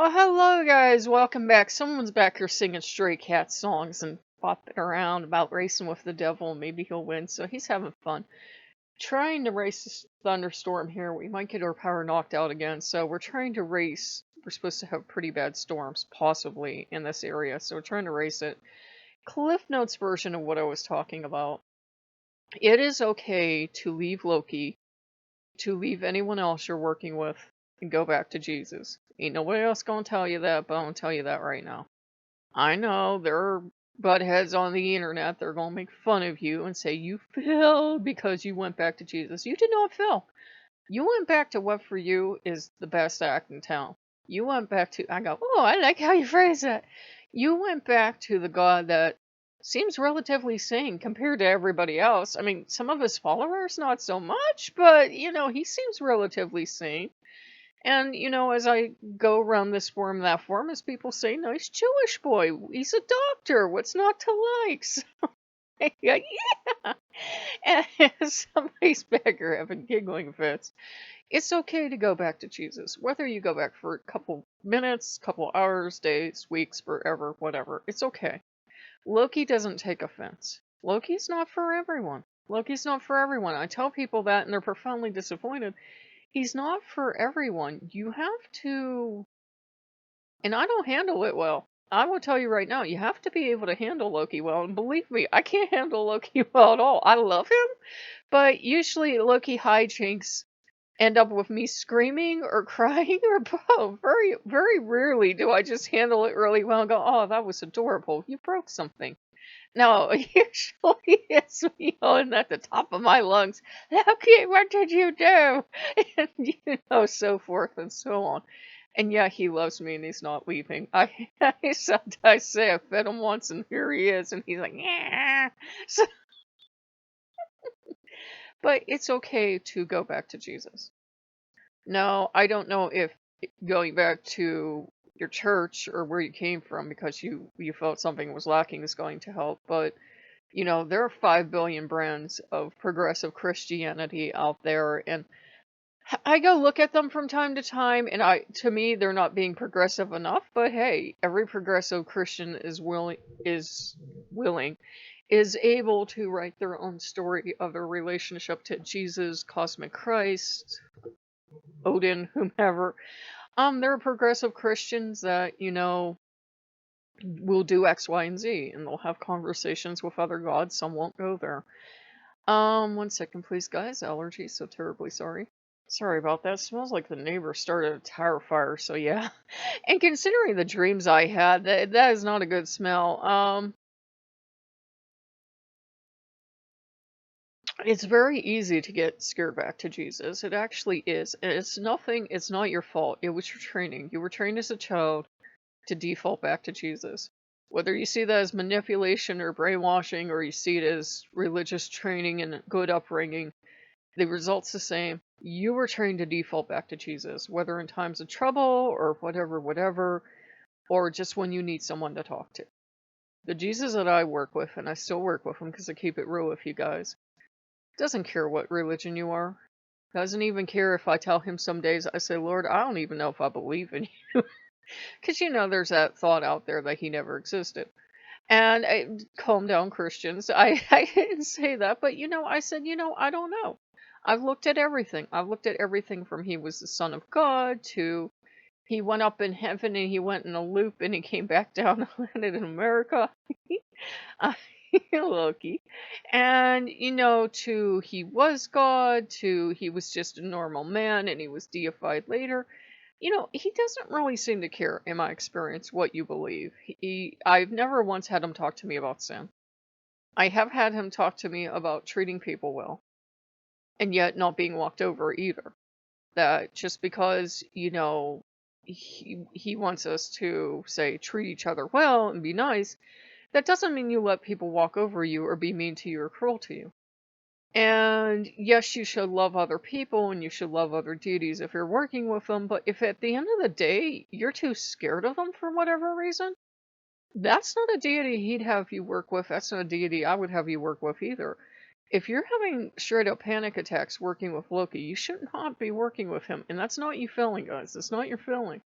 Well, hello guys, welcome back. Someone's back here singing Stray Cat songs and bopping around about racing with the devil and maybe he'll win, so he's having fun. Trying to race this thunderstorm here. We might get our power knocked out again, so we're trying to race. We're supposed to have pretty bad storms, possibly, in this area, so we're trying to race it. Cliff Notes version of what I was talking about. It is okay to leave Loki, to leave anyone else you're working with, and go back to Jesus. Ain't nobody else gonna tell you that, but I'm gonna tell you that right now. I know there are buttheads on the internet. They're gonna make fun of you and say you failed because you went back to Jesus. You did not fail. You went back to what for you is the best act in town. You went back to, I go, oh, I like how you phrase that. You went back to the God that seems relatively sane compared to everybody else. I mean, some of his followers, not so much, but, he seems relatively sane. And, as I go around this forum, that forum, as people say, nice Jewish boy. He's a doctor. What's not to like? So, yeah. And somebody's back here having giggling fits. It's okay to go back to Jesus. Whether you go back for a couple minutes, couple hours, days, weeks, forever, whatever. It's okay. Loki doesn't take offense. Loki's not for everyone. Loki's not for everyone. I tell people that and they're profoundly disappointed. He's not for everyone. You have to, and I don't handle it well. I will tell you right now, you have to be able to handle Loki well. And believe me, I can't handle Loki well at all. I love him, but usually Loki hijinks end up with me screaming or crying or both. Very, very rarely do I just handle it really well and go, oh, that was adorable. You broke something. No, usually it's me yelling at the top of my lungs, Loki, what did you do? And, so forth and so on. And yeah, he loves me and he's not leaving. I sometimes say I fed him once and here he is, and he's like, yeah. So, but it's okay to go back to Jesus. No, I don't know if going back to your church or where you came from because you felt something was lacking is going to help, but there are 5 billion brands of progressive Christianity out there, and I go look at them from time to time, and to me, they're not being progressive enough, but hey, every progressive Christian is able to write their own story of their relationship to Jesus, cosmic Christ, Odin, whomever. There are progressive Christians that, will do X, Y, and Z, and they'll have conversations with other gods. Some won't go there. 1 second, please, guys. Allergies, so terribly sorry. Sorry about that. Smells like the neighbor started a tire fire, so yeah. And considering the dreams I had, that is not a good smell. It's very easy to get scared back to Jesus. It actually is. And it's not your fault. It was your training. You were trained as a child to default back to Jesus. Whether you see that as manipulation or brainwashing, or you see it as religious training and good upbringing, the result's the same. You were trained to default back to Jesus, whether in times of trouble or whatever, or just when you need someone to talk to. The Jesus that I work with, and I still work with him because I keep it real with you guys, doesn't care what religion you are. Doesn't even care if I tell him some days, I say, Lord, I don't even know if I believe in you. Because, there's that thought out there that he never existed. And calm down, Christians. I didn't say that, but, I said, I don't know. I've looked at everything. I've looked at everything from he was the Son of God to he went up in heaven and he went in a loop and he came back down and landed in America. uh, Loki. And, to he was God, to he was just a normal man and he was deified later. He doesn't really seem to care, in my experience, what you believe. I've never once had him talk to me about sin. I have had him talk to me about treating people well, and yet not being walked over either. That just because, he wants us to, say, treat each other well and be nice, that doesn't mean you let people walk over you or be mean to you or cruel to you. And yes, you should love other people and you should love other deities if you're working with them, but if at the end of the day you're too scared of them for whatever reason, that's not a deity he'd have you work with. That's not a deity I would have you work with either. If you're having straight up panic attacks working with Loki, you should not be working with him. And that's not you feeling, guys. That's not your feeling.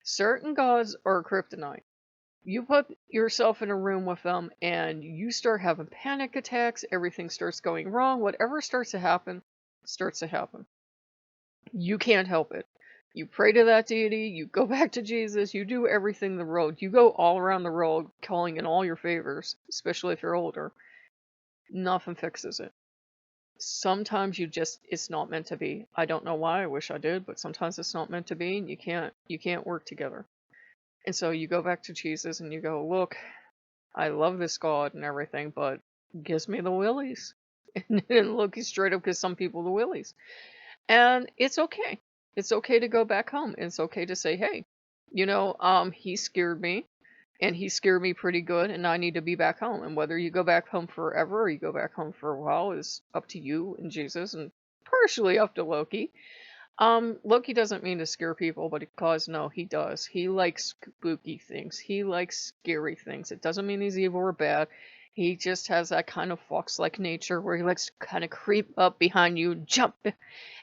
Certain gods are kryptonite. You put yourself in a room with them and you start having panic attacks, everything starts going wrong, whatever starts to happen, starts to happen. You can't help it. You pray to that deity, you go back to Jesus, you do everything the road. You go all around the road calling in all your favors, especially if you're older. Nothing fixes it. Sometimes it's not meant to be. I don't know why, I wish I did, but sometimes it's not meant to be and you can't work together. And so you go back to Jesus and you go, look, I love this God and everything, but gives me the willies. And look, he's straight up gives some people the willies. And it's okay. It's okay to go back home. It's okay to say, hey, he scared me and he scared me pretty good and I need to be back home. And whether you go back home forever or you go back home for a while is up to you and Jesus and partially up to Loki. Loki doesn't mean to scare people, but because no, he does. He likes spooky things. He likes scary things. It doesn't mean he's evil or bad. He just has that kind of fox-like nature where he likes to kind of creep up behind you, jump,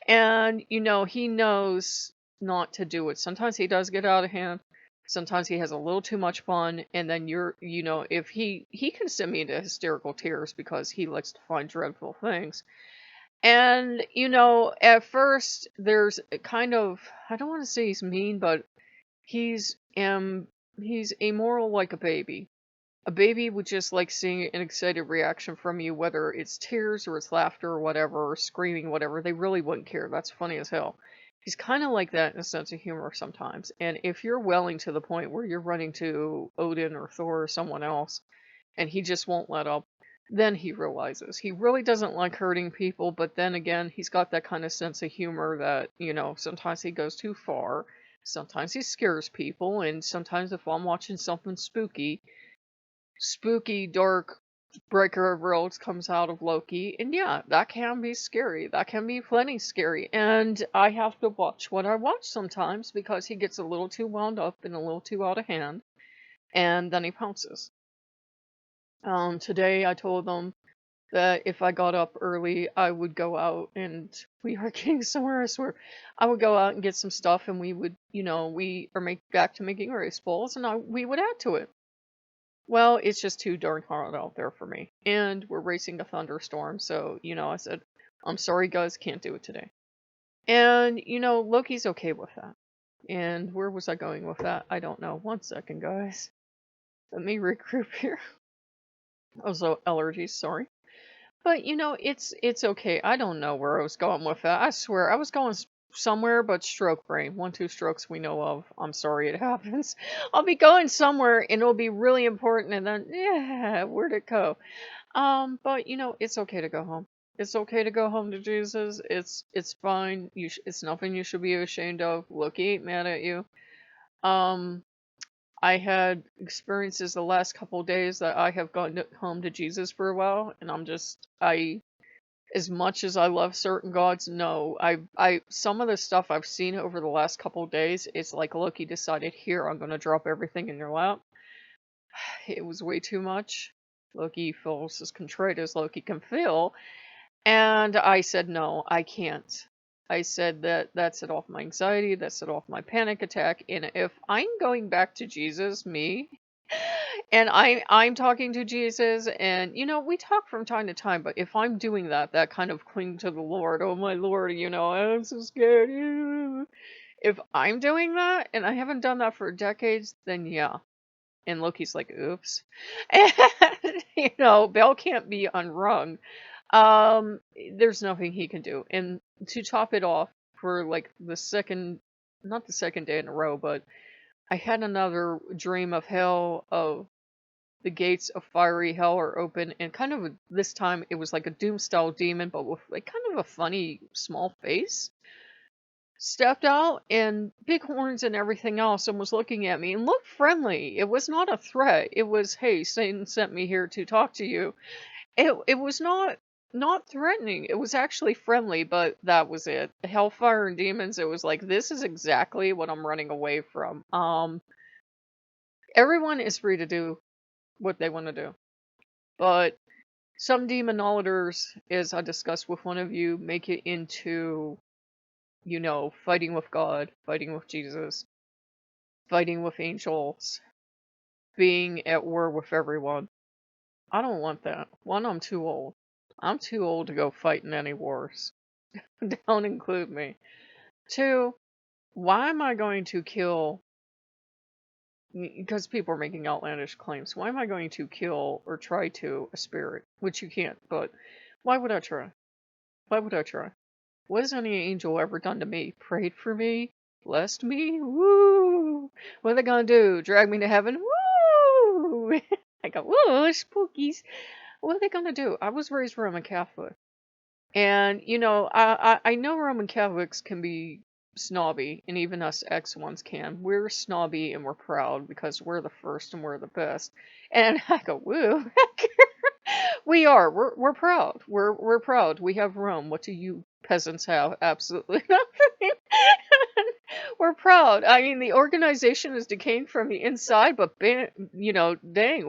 and he knows not to do it. Sometimes he does get out of hand. Sometimes he has a little too much fun, and then if he can send me into hysterical tears because he likes to find dreadful things. And, at first there's a kind of, I don't want to say he's mean, but he's amoral like a baby. A baby would just like seeing an excited reaction from you, whether it's tears or it's laughter or whatever, or screaming, whatever. They really wouldn't care. That's funny as hell. He's kind of like that in a sense of humor sometimes. And if you're welling to the point where you're running to Odin or Thor or someone else, and he just won't let up, then he realizes he really doesn't like hurting people, but then again, he's got that kind of sense of humor that, sometimes he goes too far, sometimes he scares people, and sometimes if I'm watching something spooky, dark breaker of worlds comes out of Loki, and yeah, that can be scary. That can be plenty scary, and I have to watch what I watch sometimes because he gets a little too wound up and a little too out of hand, and then he pounces. Today I told them that if I got up early, I would go out and we are getting somewhere, I swear. I would go out and get some stuff and we would, we are back to making rice bowls and we would add to it. Well, it's just too darn hot out there for me. And we're racing a thunderstorm, so, I said, I'm sorry guys, can't do it today. And, Loki's okay with that. And where was I going with that? I don't know. 1 second, guys. Let me regroup here. Also, allergies, sorry. But it's okay. I don't know where I was going with that. I swear I was going somewhere, but stroke brain. 1-2 strokes we know of. I'm sorry it happens. I'll be going somewhere and it'll be really important, and then yeah, where'd it go? But it's okay to go home. It's okay to go home to Jesus. It's fine. It's nothing you should be ashamed of. Loki ain't mad at you. I had experiences the last couple days that I have gone home to Jesus for a while, and as much as I love certain gods, no, some of the stuff I've seen over the last couple days, it's like Loki decided, here, I'm gonna drop everything in your lap. It was way too much. Loki feels as contrite as Loki can feel, and I said, no, I can't. I said that set off my anxiety, that set off my panic attack, and if I'm going back to Jesus, me, and I'm talking to Jesus, and we talk from time to time, but if I'm doing that kind of cling to the Lord, oh my Lord, I'm so scared. If I'm doing that, and I haven't done that for decades, then yeah. And Loki's like, oops. And, Bell can't be unrung. There's nothing he can do. And to top it off, for like not the second day in a row, but I had another dream of hell, of the gates of fiery hell are open, and kind of this time it was like a doom style demon, but with like kind of a funny small face. Stepped out and big horns and everything else, and was looking at me and looked friendly. It was not a threat. It was, hey, Satan sent me here to talk to you. It was not threatening. It was actually friendly, but that was it. Hellfire and demons, it was like, this is exactly what I'm running away from. Everyone is free to do what they want to do. But some demonologers, as I discussed with one of you, make it into, fighting with God, fighting with Jesus. fighting with angels, being at war with everyone. I don't want that. One, I'm too old. I'm too old to go fight in any wars. Don't include me. Two, why am I going to kill, because people are making outlandish claims, why am I going to kill or try to a spirit? Which you can't, but why would I try? Why would I try? What has any angel ever done to me? Prayed for me? Blessed me? Woo! What are they gonna do? Drag me to heaven? Woo! I go, woo, spookies. What are they gonna do? I was raised Roman Catholic. And, I know Roman Catholics can be snobby, and even us ex ones can. We're snobby and we're proud because we're the first and we're the best. And I go, woo. We are. We're proud. We're proud. We have Rome. What do you peasants have? Absolutely nothing. We're proud. I mean, the organization is decaying from the inside, but dang,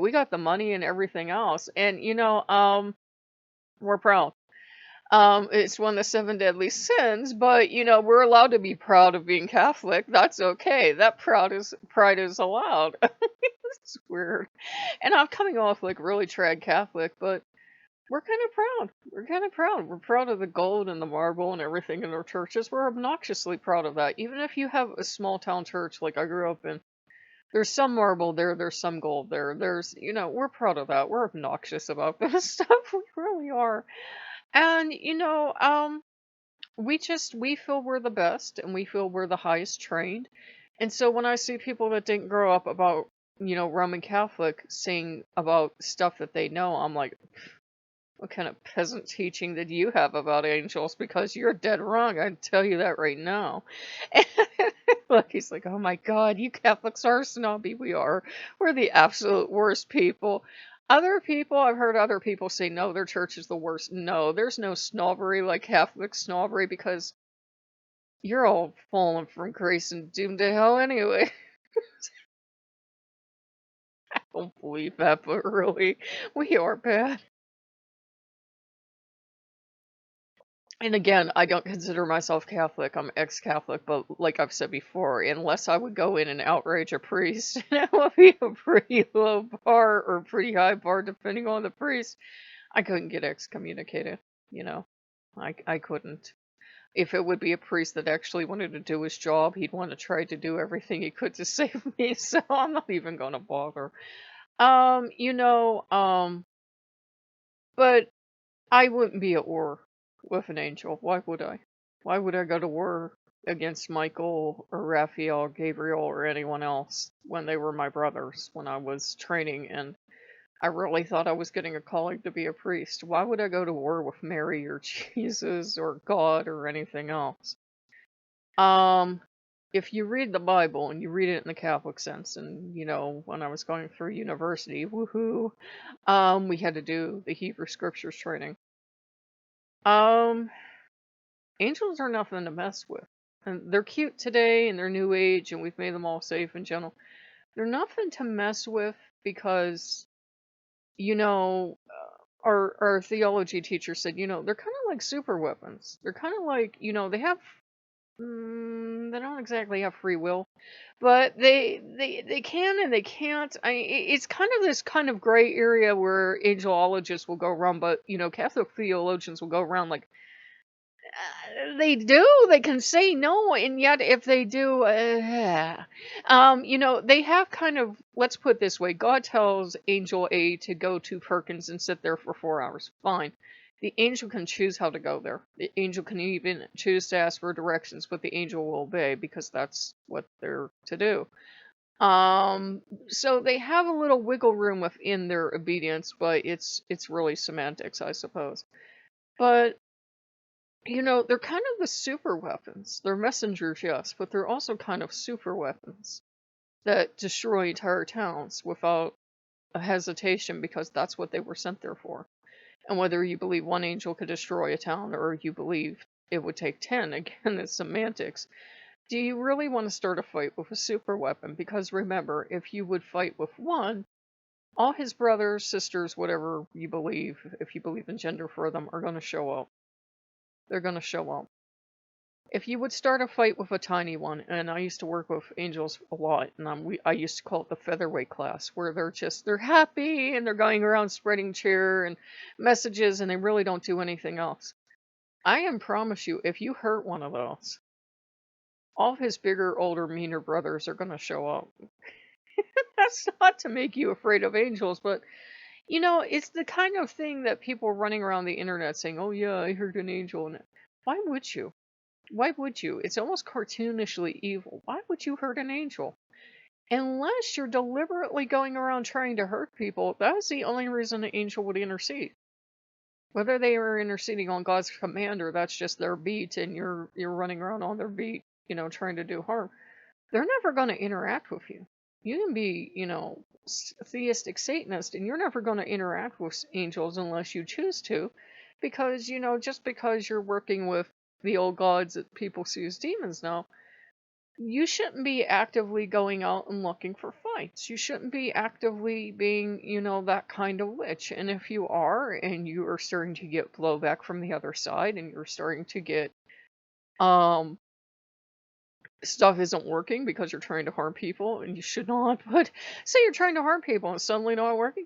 we got the money and everything else. And we're proud. It's one of the seven deadly sins, but we're allowed to be proud of being Catholic. That's okay. That pride is allowed. It's weird. And I'm coming off like really trad Catholic, but we're kind of proud. We're kind of proud. We're proud of the gold and the marble and everything in our churches. We're obnoxiously proud of that. Even if you have a small town church like I grew up in, there's some marble there, there's some gold there. We're proud of that. We're obnoxious about this stuff. We really are. And, we feel we're the best and we feel we're the highest trained. And so when I see people that didn't grow up about, Roman Catholic saying about stuff that they know, I'm like, what kind of peasant teaching did you have about angels? Because you're dead wrong. I can tell you that right now. Look, he's like, oh my God, you Catholics are snobby. We are. We're the absolute worst people. I've heard other people say, no, their church is the worst. No, there's no snobbery like Catholic snobbery because you're all fallen from grace and doomed to hell anyway. I don't believe that, but really, we are bad. And again, I don't consider myself Catholic. I'm ex-Catholic, but like I've said before, unless I would go in and outrage a priest, that would be a pretty low bar or pretty high bar, depending on the priest. I couldn't get excommunicated, you know. I couldn't. If it would be a priest that actually wanted to do his job, he'd want to try to do everything he could to save me, so I'm not even gonna bother. Um, you know, um, but I wouldn't be at war with an angel. Why would I? Why would I go to war against Michael or Raphael, Gabriel, or anyone else when they were my brothers when I was training and I really thought I was getting a calling to be a priest? Why would I go to war with Mary or Jesus or God or anything else? Um, if you read the Bible and you read it in the Catholic sense, and when I was going through university, woohoo, we had to do the Hebrew Scriptures training. Um, Angels are nothing to mess with. And they're cute today and they're new age and we've made them all safe and gentle. They're nothing to mess with because, you know, our theology teacher said, they're kind of like super weapons. They're kind of like, they don't exactly have free will, but they can and they can't. It's kind of this kind of gray area where angelologists will go around, but, Catholic theologians will go around like, they do. They can say no, and yet if they do, they have kind of. Let's put it this way: God tells Angel A to go to Perkins and sit there for 4 hours. Fine. The angel can choose how to go there. The angel can even choose to ask for directions, but the angel will obey because that's what they're to do. So they have a little wiggle room within their obedience, but it's really semantics, I suppose. But they're kind of the super weapons. They're messengers, yes, but they're also kind of super weapons that destroy entire towns without a hesitation because that's what they were sent there for. And whether you believe one angel could destroy a town or you believe it would take 10, again, it's semantics. Do you really want to start a fight with a super weapon? Because remember, if you would fight with one, all his brothers, sisters, whatever you believe, if you believe in gender for them, are going to show up. They're going to show up. If you would start a fight with a tiny one, and I used to work with angels a lot, and I used to call it the featherweight class, where they're happy and they're going around spreading cheer and messages, and they really don't do anything else. I can promise you, if you hurt one of those, all of his bigger, older, meaner brothers are going to show up. That's not to make you afraid of angels, but it's the kind of thing that people running around the internet saying, "Oh yeah, I heard an angel." And why would you? Why would you? It's almost cartoonishly evil. Why would you hurt an angel? Unless you're deliberately going around trying to hurt people, that's the only reason an angel would intercede. Whether they are interceding on God's command or that's just their beat and you're running around on their beat, trying to do harm, they're never going to interact with you. You can be, theistic Satanist, and you're never going to interact with angels unless you choose to, because, just because you're working with the old gods that people see as demons now, you shouldn't be actively going out and looking for fights. You shouldn't be actively being, that kind of witch. And if you are, and you are starting to get blowback from the other side, and you're starting to get, stuff isn't working because you're trying to harm people, and you should not, but say you're trying to harm people and suddenly not working,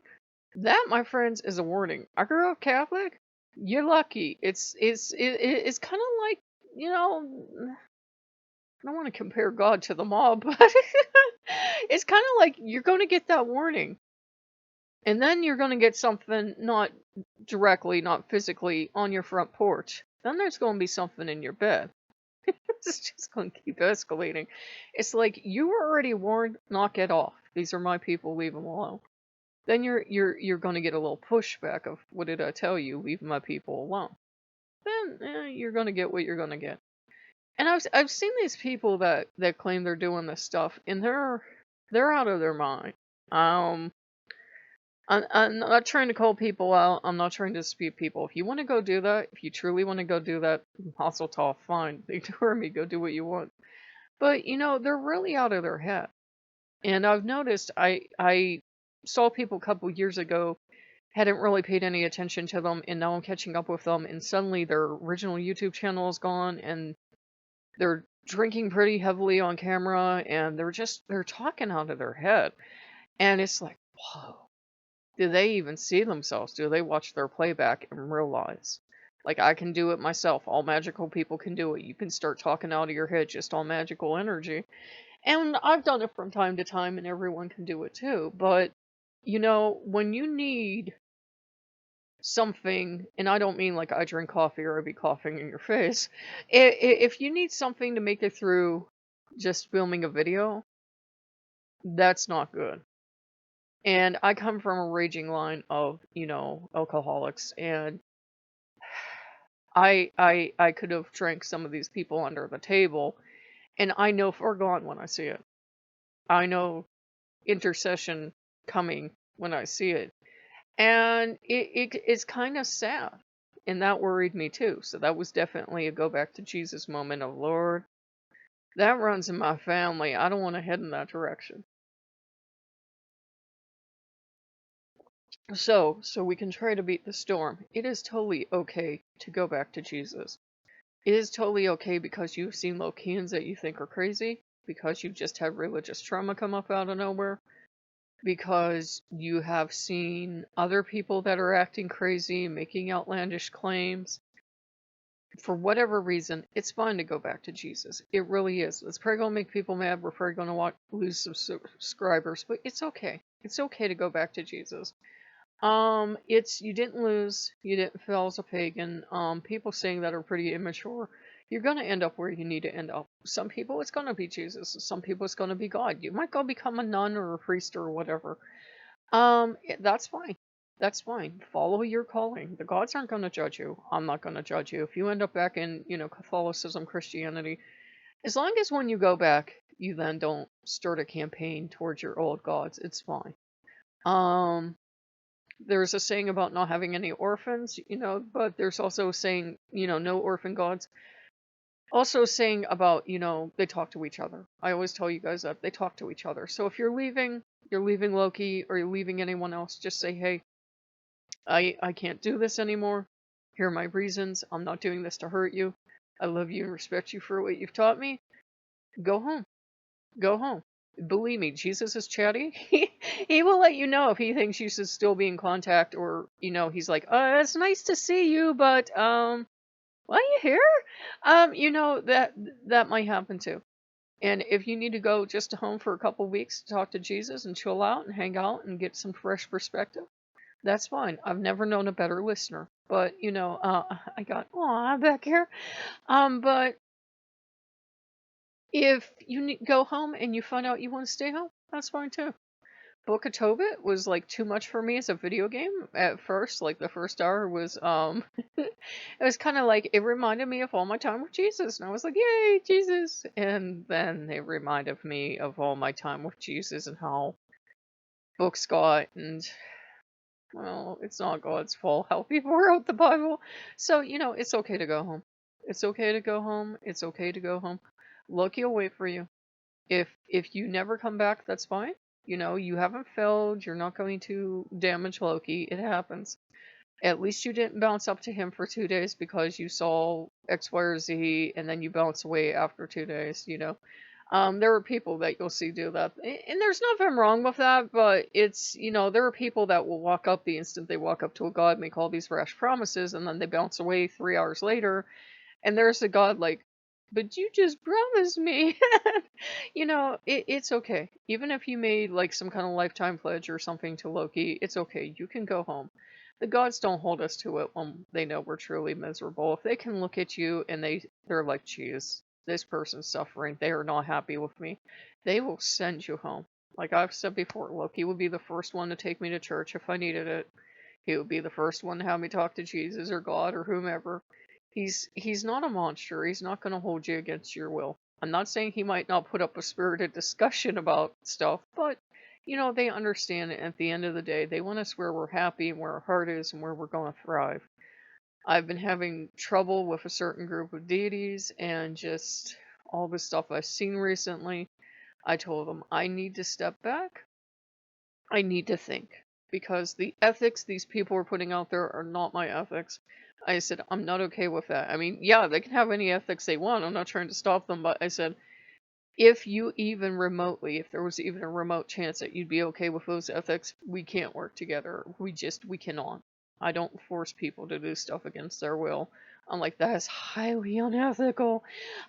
that, my friends, is a warning. I grew up Catholic. You're lucky. It's kind of like, I don't want to compare God to the mob, but it's kind of like you're going to get that warning. And then you're going to get something not directly, not physically on your front porch. Then there's going to be something in your bed. It's just going to keep escalating. It's like, you were already warned, knock it off. These are my people, leave them alone. Then you're going to get a little pushback of, what did I tell you? Leave my people alone. Then you're going to get what you're going to get. And I've seen these people that claim they're doing this stuff, and they're out of their mind. I'm not trying to call people out. I'm not trying to dispute people. If you want to go do that, if you truly want to go do that, Mazel tov, fine. Ignore me. Go do what you want. But they're really out of their head. And I've noticed, I saw people a couple years ago, hadn't really paid any attention to them, and now I'm catching up with them, and suddenly their original YouTube channel is gone, and they're drinking pretty heavily on camera, and they're talking out of their head. And it's like, whoa. Do they even see themselves? Do they watch their playback and realize, like, I can do it myself. All magical people can do it. You can start talking out of your head just on magical energy. And I've done it from time to time, and everyone can do it too. But, when you need something, and I don't mean like I drink coffee or I be coughing in your face. If you need something to make it through just filming a video, that's not good. And I come from a raging line of, alcoholics, and I could have drank some of these people under the table, and I know foregone when I see it. I know intercession coming when I see it. And it's kind of sad. And that worried me too. So that was definitely a go back to Jesus moment of, Lord, that runs in my family. I don't want to head in that direction. So we can try to beat the storm. It is totally okay to go back to Jesus. It is totally okay because you've seen Lokeans that you think are crazy, because you've just had religious trauma come up out of nowhere, because you have seen other people that are acting crazy, making outlandish claims. For whatever reason, it's fine to go back to Jesus. It really is. It's probably going to make people mad. We're probably going to lose some subscribers, but it's okay. It's okay to go back to Jesus. You didn't lose. You didn't fail as a pagan. People saying that are pretty immature. You're going to end up where you need to end up. Some people, it's going to be Jesus. Some people, it's going to be God. You might go become a nun or a priest or whatever. That's fine. That's fine. Follow your calling. The gods aren't going to judge you. I'm not going to judge you. If you end up back in, Catholicism, Christianity, as long as when you go back, you then don't start a campaign towards your old gods, it's fine. There's a saying about not having any orphans, but there's also a saying, no orphan gods. Also saying about, they talk to each other. I always tell you guys that they talk to each other. So if you're leaving Loki, or you're leaving anyone else, just say, hey, I can't do this anymore. Here are my reasons. I'm not doing this to hurt you. I love you and respect you for what you've taught me. Go home. Go home. Believe me, Jesus is chatty. He will let you know if he thinks you should still be in contact, or he's like, it's nice to see you, but why are you here? That might happen too. And if you need to go just to home for a couple weeks to talk to Jesus and chill out and hang out and get some fresh perspective, that's fine. I've never known a better listener. But I got back here. But if you go home and you find out you want to stay home, that's fine too. Book of Tobit was like too much for me as a video game at first. Like the first hour was it was kind of like it reminded me of all my time with Jesus, and I was like, "Yay, Jesus!" And then it reminded me of all my time with Jesus and how books got, and well, it's not God's fault how people wrote the Bible. So it's okay to go home. It's okay to go home. It's okay to go home. Loki will wait for you. If you never come back, that's fine. You haven't failed. You're not going to damage Loki. It happens. At least you didn't bounce up to him for 2 days because you saw X, Y, or Z, and then you bounce away after 2 days. There are people that you'll see do that. And there's nothing wrong with that, but there are people that will walk up the instant they walk up to a god, make all these rash promises, and then they bounce away 3 hours later. And there's a god like, but you just promised me. It's okay. Even if you made like some kind of lifetime pledge or something to Loki, it's okay. You can go home. The gods don't hold us to it when they know we're truly miserable. If they can look at you and they're like, geez, this person's suffering. They are not happy with me. They will send you home. Like I've said before, Loki would be the first one to take me to church if I needed it. He would be the first one to have me talk to Jesus or God or whomever. He's not a monster. He's not going to hold you against your will. I'm not saying he might not put up a spirited discussion about stuff, but they understand it. At the end of the day, they want us where we're happy and where our heart is and where we're going to thrive. I've been having trouble with a certain group of deities and just all the stuff I've seen recently. I told them I need to step back. I need to think, because the ethics these people are putting out there are not my ethics. I said, I'm not okay with that. I mean, yeah, they can have any ethics they want. I'm not trying to stop them, but I said, if you even remotely, if there was even a remote chance that you'd be okay with those ethics, we can't work together. We cannot. I don't force people to do stuff against their will. I'm like, that is highly unethical.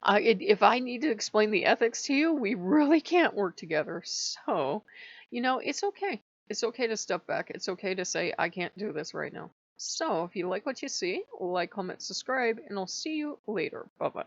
If I need to explain the ethics to you, we really can't work together. So, it's okay. It's okay to step back. It's okay to say, I can't do this right now. So, if you like what you see, like, comment, subscribe, and I'll see you later. Bye bye.